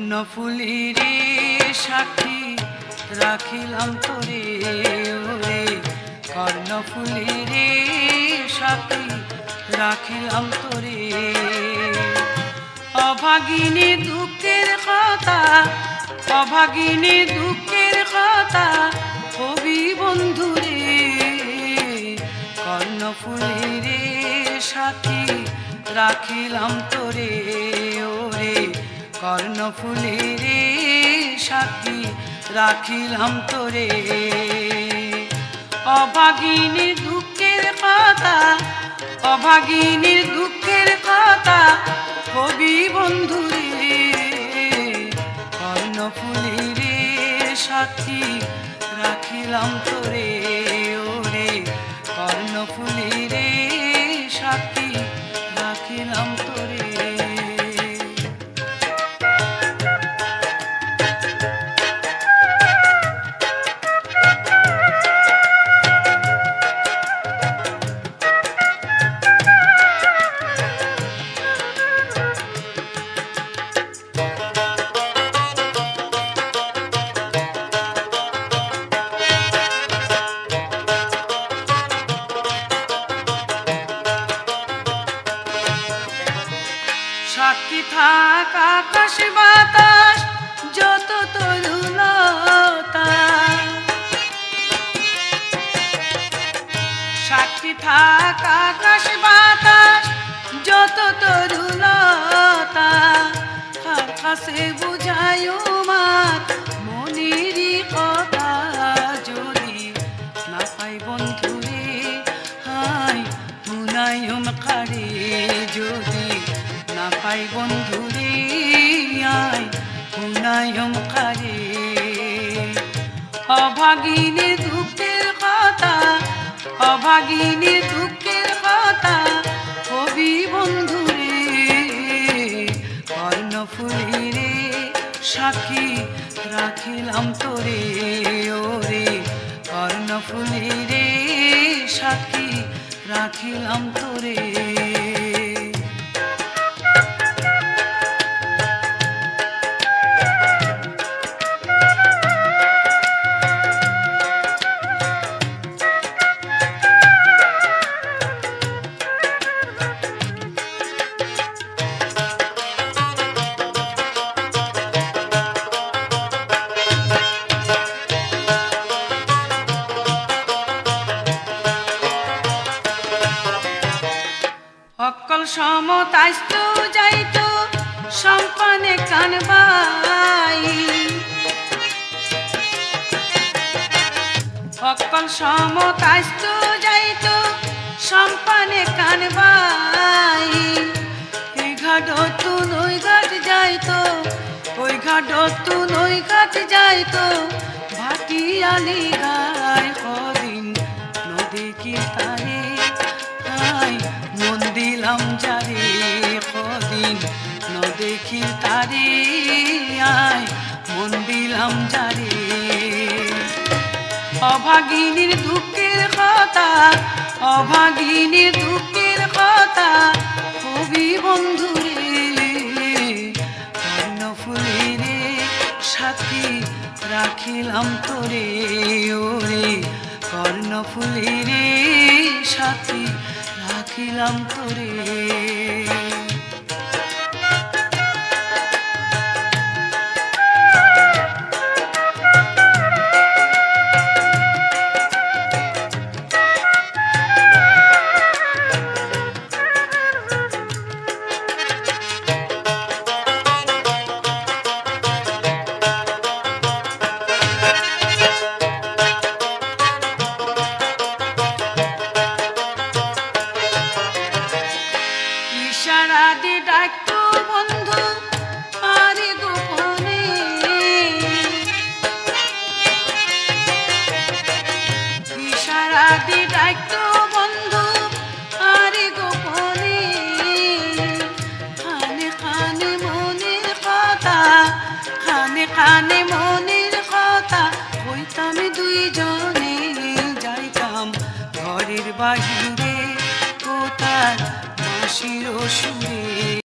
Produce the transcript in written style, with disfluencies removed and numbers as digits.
কর্ণফুলীর সাক্ষী রাখিলাম তোরে ওরে, কর্ণফুলীর সাক্ষী রাখিলাম তোরে। অভাগিনী দুঃখের কথা, অভাগিনী দুঃখের কথা কবি বন্ধুরে, কর্ণফুলীর সাক্ষী রাখিলাম তোরে ওরে, কর্ণফুলীর সাক্ষী রাখিলাম তোরে। অভাগিনীর দুঃখের কথা, অভাগিনীর দুঃখের কথা কবি বন্ধুরে, কর্ণফুলীর সাক্ষী রাখিলাম তোরে ওরে, কর্ণফুলীর সাক্ষী রাখিলাম তোরে। সাক্ষী থাক আকাশ বাতাস যত তরুলতা, সাক্ষী থাক আকাশ বাতাস যত তরুলতা, কার কাছে বুঝায় মার মনেরই কথা, যদি না পাই বন্ধুরে হাই মুনায়ম কারে, যদি না পাই বন্ধুরে আয় মুনায়ম কারে। অভাগিনীর দুঃখের কথা, অভাগিনীর দুঃখের কথা কবি বন্ধুরে, কর্ণফুলীর সাক্ষী রাখিলাম তোরে ওরে, কর্ণফুলীর সাক্ষী রাখিলাম তোরে। অকল সমতাস্ত যাইত সম্পানে কানবাই, অকল সমতাস্ত যাইত সম্পানে কানবাই, এই ঘাট তুন ওই ঘাট যাইত, ওই ঘাট তুন ওই ঘাট যাইত, ভাটিয়ালি গায় কদিন নদী কি তারে মন দিলাম যারে, কদিন ন দেখি তারে আয় মন দিলাম যারে। অভাগিনীর দুঃখের কথা, অভাগিনীর দুঃখের কথা কবি বন্ধুরে, কর্ণফুলীর সাক্ষী রাখিলাম তোরে ওরে, কর্ণফুলীর সাক্ষী রাখিলাম তোরে। ইশারা দিয়ে ডাকতো বন্ধু আরে গোপনে, ইশারা দিয়ে ডাকতো বন্ধু আরে গোপনে, খানে খানে মনের কথা, খানে খানে মনের কথা কইতাম দুইজনে, যাইতাম ঘরের বাহিরে কোথায় বাঁশির সুরে,